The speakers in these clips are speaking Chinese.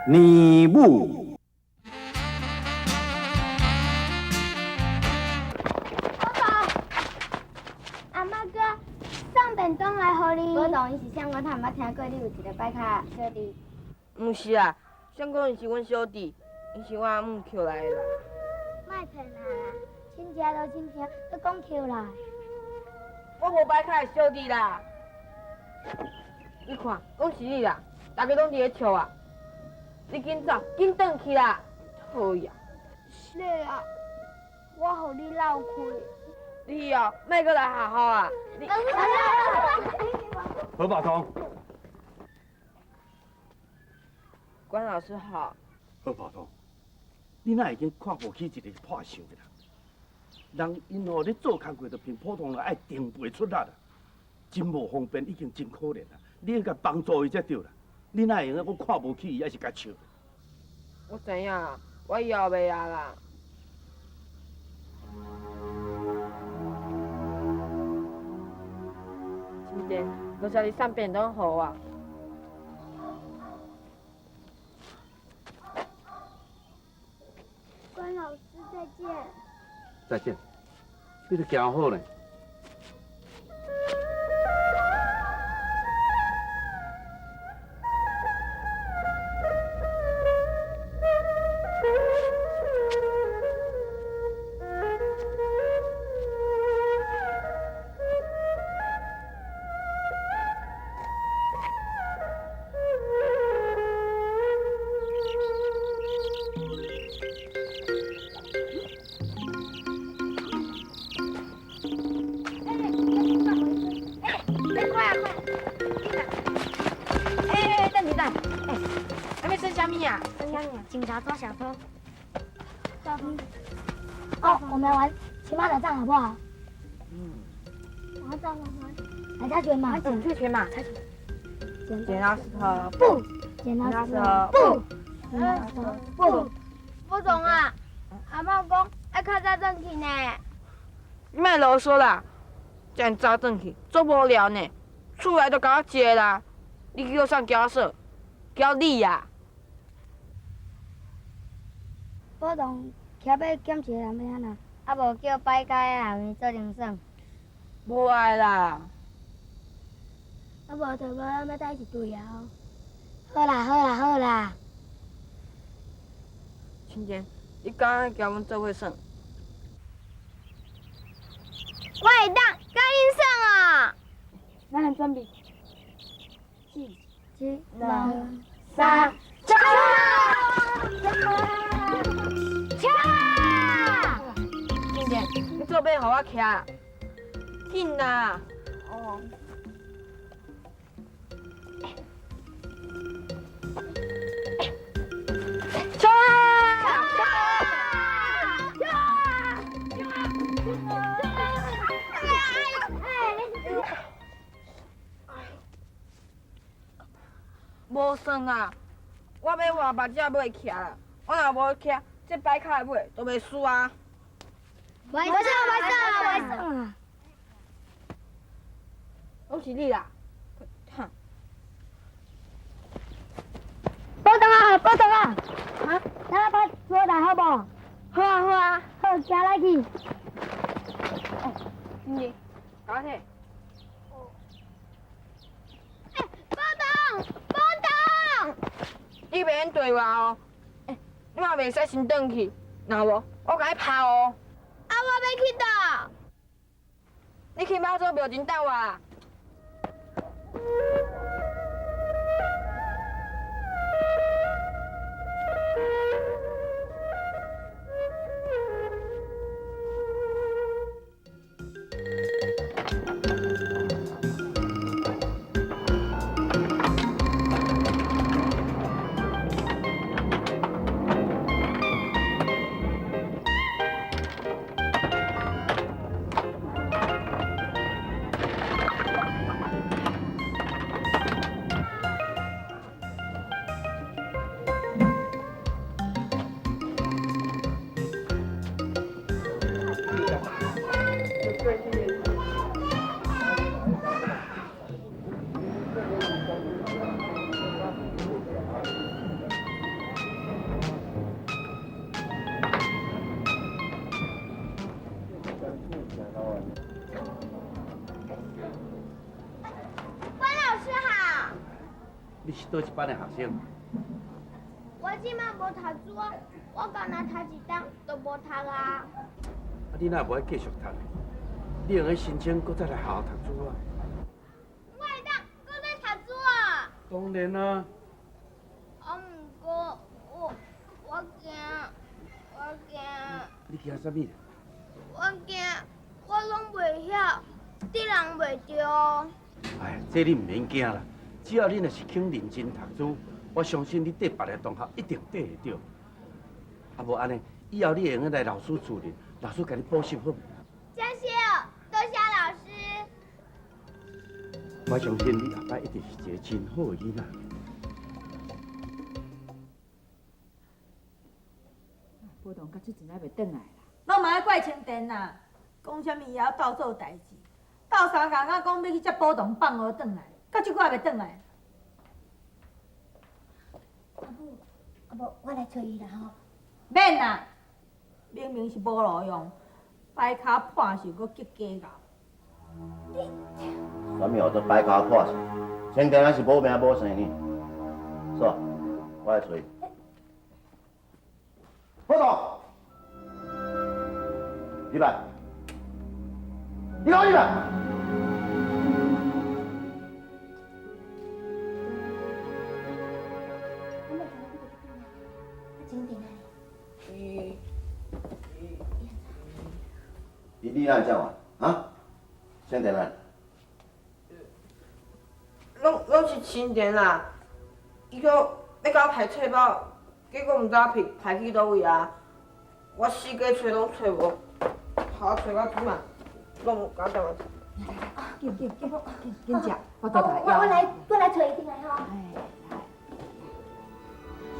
年母。阿妈哥送便当来互你。我当伊是啥？我头捌听过你有一个摆卡小弟。毋是啊，相公伊是阮小弟，伊是我阿母捡来的啦。莫骗人啦，亲戚都亲戚，都讲捡来。我无摆卡的小弟啦。你看，讲是你啦，大家拢伫咧笑啊。你紧走，紧转去啦！讨厌。是啊，我互你闹开。你哦，莫搁来学校啊！你。何宝通，关老师好。何宝通，你哪会经看不起一个破相的人？人因吼咧做工课，就凭普通人爱定背出力啦，真无方便，已经真可怜啦。你应该帮助伊才对啦。你哪会用我看不起伊，还是甲笑？我知影，我以后袂啊啦。今天多谢你送便当互我。关老师再见。再见，你都行好呢。警察抓小偷。小偷。哦，我们玩骑马打仗好不好？我要找我们来猜拳嘛。猜拳嘛，猜拳。剪刀石头布。剪刀石头布。剪刀石头布。副总啊，阿妈讲要较早转去呢。你莫啰嗦啦，这样早转去，足无聊呢。厝内就甲我一个啦，你叫上交社，交你呀。副总，徛要检一个人要安那，啊无叫摆家的后面做铃声。无爱啦。啊无就无咱要带一队啊。好啦好啦好啦。亲姐，你敢交阮做伙耍？我会当，甲恁耍哦。咱来准备。一、二、三，冲！亲姐，你做尾互我徛，紧啦。哦。无算啊，我要换目只尾徛啦。我若无徛，这摆卡的尾都袂输啊。袂耍袂耍。拢是你啦。哼。报灯啊报灯啊！啊，咱拍桌台好不？好啊好啊，好，行来去。你，搞起。你袂用对我哦，你嘛袂使先转去，若无我甲你拍哦。啊，我要去倒。你去妈祖庙前等我啊。你是倒一班的学生？我即马无读书啊，我敢若读一档都无读啊。啊，你哪无爱继续读？你用去申请，搁再来好好读书啊。我会当搁再读书啊。当然啊。啊，毋过我惊。你惊啥物？我惊我拢袂晓，得人袂着。哎，这你唔免惊啦，只要你若是肯认真读书，我相信你缀别个同学一定缀会着。啊，无安尼，以后你会用来老师处理，老师甲你补习好。谢谢，多谢老师。我相信你后摆一定是一个真好的囡仔。波动到即阵还袂转来啦。拢嘛爱怪青田啦，讲啥物也要倒做代志，斗相共啊讲要去接波动放学转来，到即个还袂转来。阿无，我来找伊啦吼。免啦，明明是无路用，摆骹破手搁结假咬。啥物叫做摆骹破手？青田还是无命无姓呢？是吧？我来找伊。波动，李白，你讲李白。你哪会这样啊？青田啊？拢是青田啦，伊搁要甲我排册包，结果毋知排去倒位啊！我四界找拢找无，好找到即嘛，拢无搞掂啊！紧食，我我来找伊进来吼。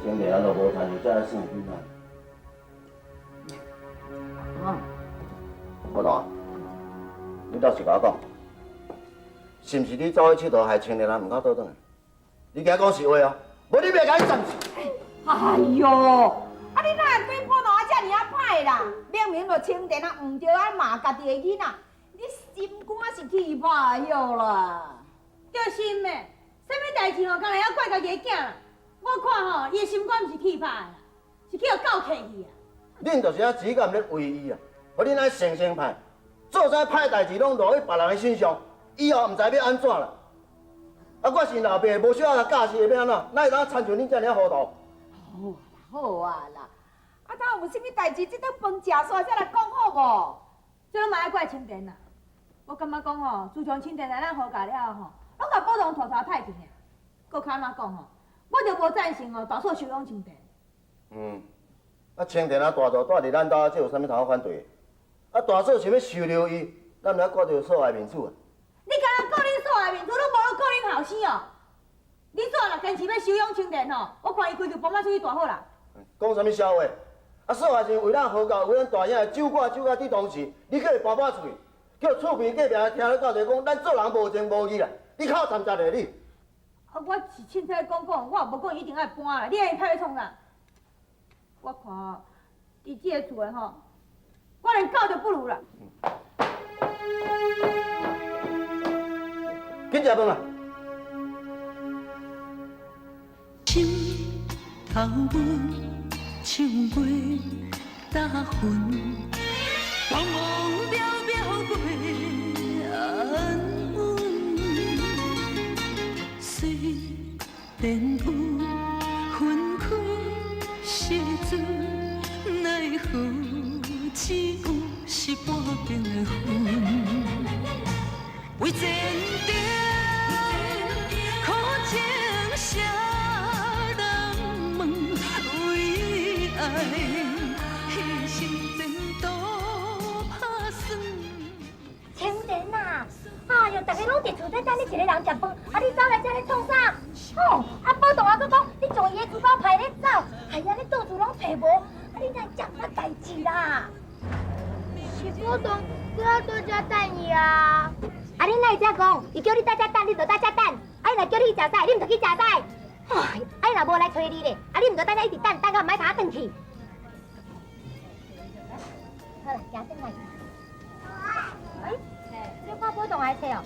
青田啊，都无参就才来算囡仔。波动啊，你倒是甲我讲，是毋是你走去佚佗害青年人毋敢倒转来？你惊讲是话哦，无你袂甲伊暂时。哎呦，啊你哪会对波动啊遮尔啊歹啦？明明就青田啊，毋着爱骂家己的囡仔，你心肝是气歹哟啦！着心的，啥物代志吼，干来还怪家己的囝啦？我看吼，伊的心肝毋是气歹啦，是去互狗客去啊！恁就是啊只敢咧为伊啊，互恁爱生歹，做啥歹代志拢落去别人的身上，以后毋知要安怎啦。啊，我是老爸，无小啊教示会要安怎，哪会当参像恁遮尔糊涂？好啊啦，啊，他有啥物代志，即顿饭食煞才来讲好无？这拢嘛爱怪青田啦。我感觉讲吼，自从青田来咱好家了吼，拢甲波动拖拖太紧诶。搁较安怎讲吼，我就无赞成哦，大嫂收养青田。啊，青田啊大嫂住伫咱家，这有啥物通好反对的？啊，大嫂想要收留伊，咱来挂着嫂的面子啊！你敢若顾恁嫂的面子，拢无顾恁后生哦？你嫂若坚持要收养青田吼，我看伊规矩搬仔出去大好啦。讲啥物笑话？啊，嫂也是为咱好教，为咱大囝走挂伫同时，你叫伊搬出去，叫厝边隔壁听咧到者讲，咱做人无情无义啦！你靠参杂的你。啊，我是凊彩讲，我也无讲伊一定爱搬啦。你爱派去创啥？我看吼，伫即个厝的吼，我连狗都不如啦。紧食饭啊！心头阮唱袂打魂，茫茫渺渺袂安稳。虽然有分开时阵，奈何只有是半冰的云。为前程苦情谁人问？为爱牺牲前途打算。青田呐，哎哟，大家拢伫厝底等你一个人食饭，啊你走来这里创啥？哦，啊波动啊，佮讲你从伊的书包排咧走，哎呀，你到处拢找无，啊你哪会这么代志啦？是波动，我要在家等伊啊。啊你哪会这讲？伊叫你在家等，你就在家等；啊伊若叫你去食菜，你唔就去食菜。哎，啊伊若无来找你咧，啊你唔就在家一直等，等到唔爱甲我转去。好，行转来。哎，你看波动来找哦。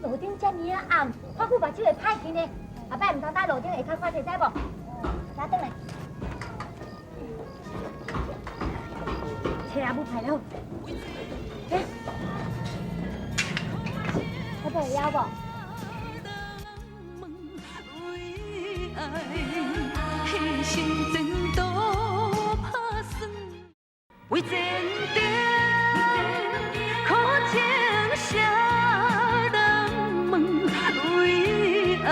哎呦，路顶遮尔啊暗，看久目睭会歹去呢。后摆唔通在路顶下骹看，摕知无？拿转来。车也不排了。我不会要不？牺牲前途打算，为前程苦情写人问，为爱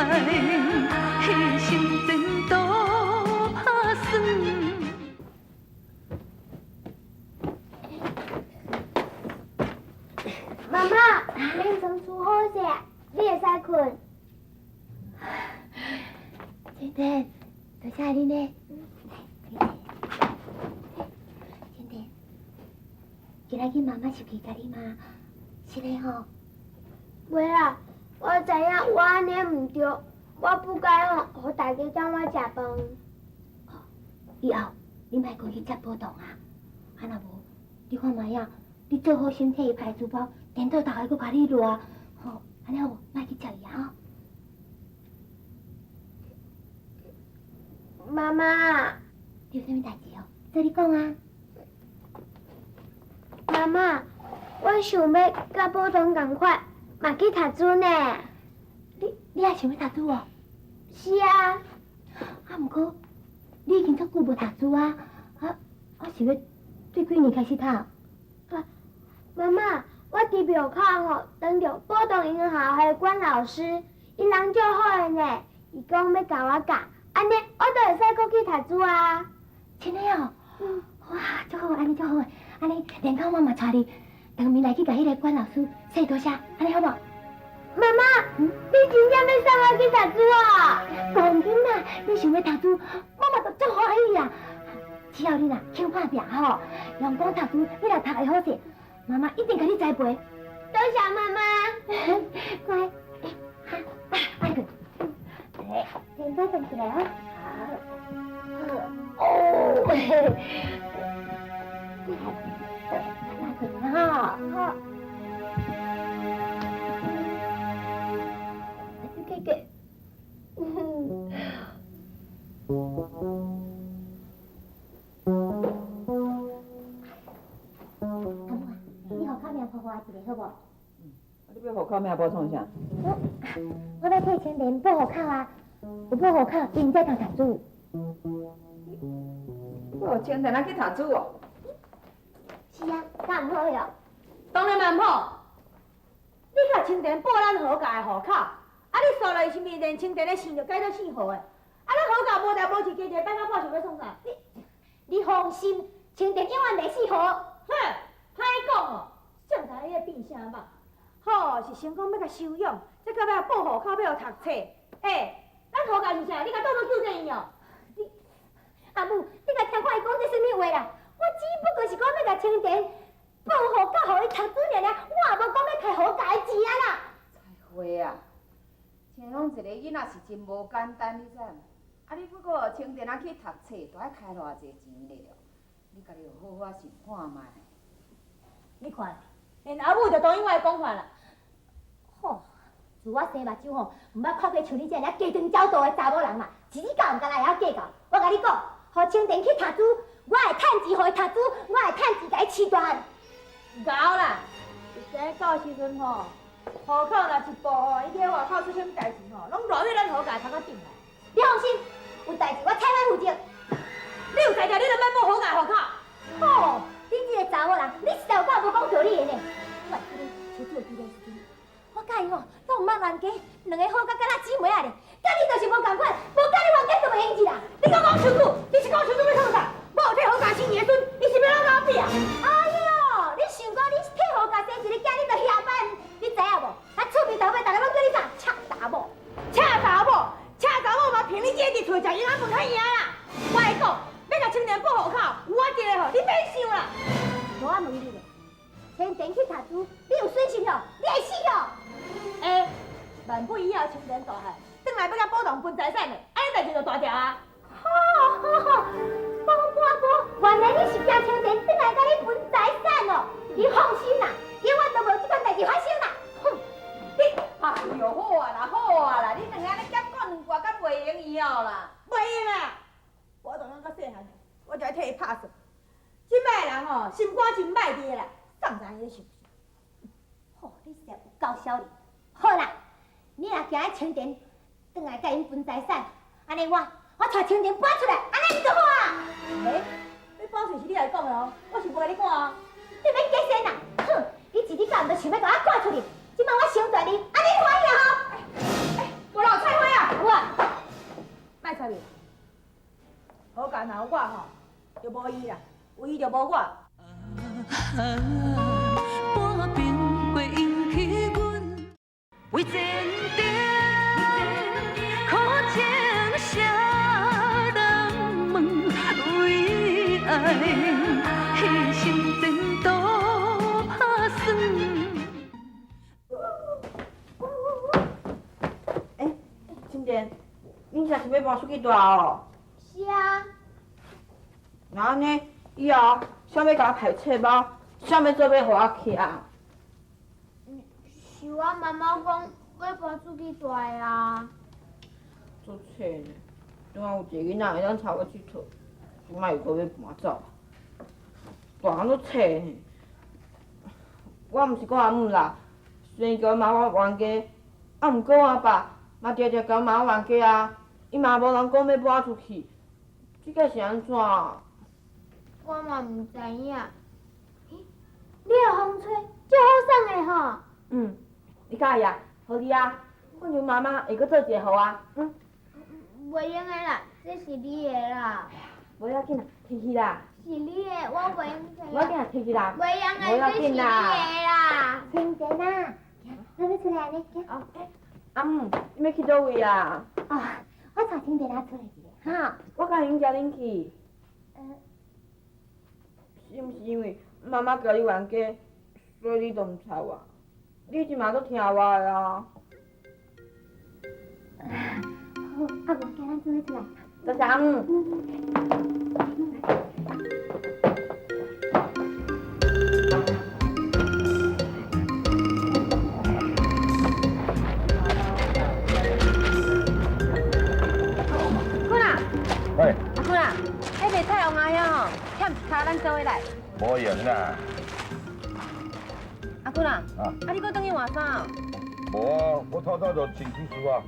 牺牲前途打算。妈妈，眠床舒好势，你会使困。晴天，多谢你呢。晴天，今仔日妈妈是去甲你妈，是嘞吼。袂啦，我知影我安尼唔对，我不该吼，互大家等我食饭。以后你莫过去接波动啊，啊若无，你看卖影，你做好身体排珠包，颠倒大家搁甲你热，吼，安尼好无？莫去接伊啊吼。妈妈，你有啥物代志哦？做你讲啊。妈妈，我想要甲宝东同款，嘛去读书呢。你也想要读书哦？是啊。啊，毋过你已经足久无读书啊。我想要对几年开始读。妈妈，我伫庙口吼，等着宝东银行的管老师，伊人足好的呢，伊讲要教我教。安尼，我就会使过去读书啊！真的哦，哇，足好，安尼足好诶！安尼，连到妈妈带你，当面来去甲迄个管老师说多谢，安尼好无？妈妈，你真正要送我去读书啊？当紧啦，你想要读书，妈妈就足欢喜啊！只要你若肯打拼吼，用功读书，你若读会好势，妈妈一定甲你栽培。多谢妈妈，乖，爱佢。现在动起来啊！哦，那可能哈，好，给，你好卡名婆婆一个好无？你要户口名簿创啥？我要替青莲报户口啊！有报户口，伊毋才通读书。哦，青田啊去读书哦？是啊，敢唔好哟？当然蛮好。你甲青田报咱何家的户口，啊你刷落是毋是连青田的姓就改做姓何的？啊咱何家无条无志，家己摆到报想要创啥？你放心，青田永远袂死好。哼，歹讲哦，上台你咧变啥嘛？好是先讲要甲收养，再到尾报户口要读册。咱何家是啥？你甲倒倒纠正伊哦。阿母，你甲听看伊讲这什么话啦？我只不过是讲要甲青田报户口，互伊读书尔，我也无讲要开何家的钱啊啦。彩花啊，像拢一个囡仔是真无简单，你知无？啊，你不过青田啊去读册，都爱开偌济钱了，你家己有好好想看卖。你看，连阿母就同意我的讲法啦。吼，自我生目睭吼，毋捌看过像你这样家长照大的查某人嘛，一日到毋敢来会晓计较。我甲你讲，互青田去读书，我会趁钱互伊读书，我会趁钱甲伊饲大汉。搞啦，实在到时阵吼，户口若一报吼，伊伫外口出啥物代志吼，拢落去咱何家头壳顶来。你放心，有代志我采买负责。你有才调，你就莫报何家户口。吼，你这个查某人，你实在有够无讲道理的呢。我记得小主有几段时间，我甲伊吼，都毋捌冤家，两个好甲敢若姊妹啊咧。甲你就是无共款，无甲你冤家就袂用钱啦。你讲讲清楚，你是讲清楚要创啥？我有替何家生儿孙，你是要哪甲我比啊？哎哟，你想讲你替何家生一个囝，你就遐办，你知影无？啊，厝边头尾大家拢叫你啥？恰查某，恰查某，恰查某嘛凭你这个厝食银仔饭较赢啦。我来讲，要甲青年报户口，有我一个吼，你免想啦。我问你咧，青田去读书，你有信心哦？你会死哦？万不以后青年大汉，转来要甲宝đồng分财产的，安尼代志就大条啊。好，宝原来你是惊青田转来甲你分财产哦？你放心啦，永远都无这款代志发生啦。哼，你。哎呦，好啊啦，好啊啦，你两个咧结果两挂，敢袂用以后啦？袂用啦！我当咱较细汉，我就爱替伊拍算。即摆人吼，心肝真歹滴啦，上知影是毋是？吼，你实在有够少年。好啦，你若行去清田，转来甲因分财产，安尼我带清田搬出来，安尼就好啊。诶，你保证是你来讲的哦，我是无甲你讲啊。你免假仙啦！哼，你一日到晚就想要甲我赶出去，即摆我伤大你，安尼欢喜吼？我老菜花啊！我卖插你，好干那有我吼，就无伊啦，有伊就无我。半边过引起阮为前程苦情谁人问？为爱牺牲前途打算。青田，恁现在是要搬出去住哦？是啊，那安尼以后，啥要甲我排册包，啥要做要互我去啊？是我妈妈讲要搬出去住的啊。做册呢？另外有一个囡仔会当带我去佗，即摆又搁要搬走，大汉都册呢。我毋是讲阿母啦，虽然叫我妈我冤家，啊，毋过我爸嘛常常甲我骂我冤家啊，伊嘛无人讲要搬我出去，这个是安怎？我嘛毋知影。你有风吹，足好送的吼。嗯，你介意啊？互你啊，我像妈妈会搁做一个互啊。嗯，袂用的啦，这是你的啦。无要紧啦，摕去啦。是你的，我袂用这无要紧啦，摕去啦。袂用的，无要这是你的紧啦。啦。清田啊，我要出来安尼，啊，阿母，你要去倒位啊？哦，我带清田啊出来一个，哈。我甲恁家恁去。是毋是因为妈妈叫你冤家，所以你都毋睬我？你即马都听我的啊。好，啊无惊咱做伙出来。多谢阿母。坤啊，喂，阿坤啊，迄个菜红阿遐吼，欠一卡，咱做伙来。无用啦，阿坤啊，啊，你搁等去换衫哦？无啊，我偷偷就穿起书啊。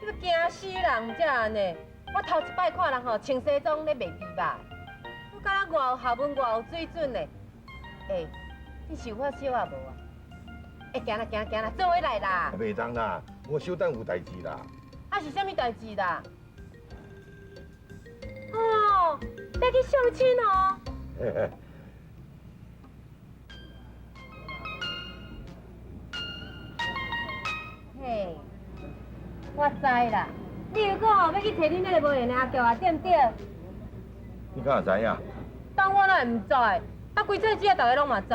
你个惊死人才安尼！我头一摆看人吼穿西装咧卖猪肉，我敢若外有学问，外有水准嘞。你是有发烧啊无啊？行啦，行啦，做伙来啦！袂当啦，我小等有代志啦。啊是啥物代志啦？哦，要去相亲哦。嘿嘿，嘿，我知啦。你如果吼要去找恁那个无闲的阿叫啊，对毋对？你敢会知影？当我哪会毋知？啊，规菜市啊，大家拢嘛知。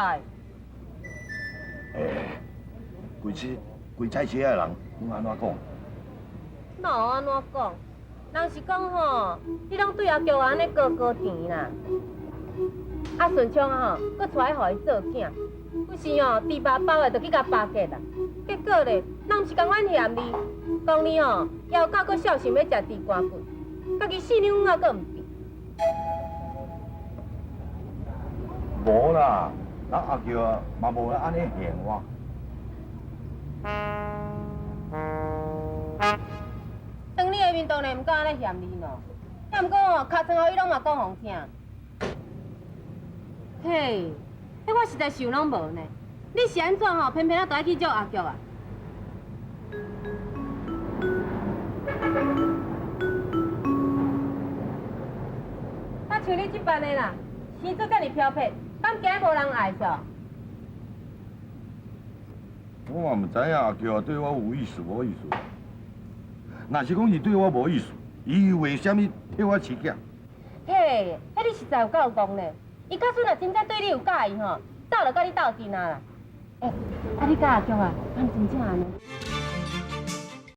规菜市的人，拢安怎讲？哪有安怎讲？人是讲吼，你拢对阿叫安尼高甜啦。啊，顺昌吼，搁出来互伊做囝，有时吼猪肉包的就去甲巴结啦。结果咧，人毋是共阮嫌你，讲你吼枵狗搁孝心要食猪肝骨，家己四两啊搁毋变。无啦，咱阿叫啊嘛无安尼嫌我。当你的面当然毋敢安尼嫌你喏，啊毋过吼，尻川互伊拢嘛讲互听。嘿，迄我实在想拢无呢。你是安怎吼，偏偏啊都爱去叫阿菊啊？啊，像你这般的啦，生做遮尔漂泊，敢惊无人爱煞？我嘛毋知影阿叫对我有意思无意思。若是讲伊对我无意思，伊为虾米替我饲囝？嘿，迄你实在有够戆呢。伊假使若真正对你有介意吼，早就甲你斗阵啊啦。啊你甲阿菊啊，敢真正安尼？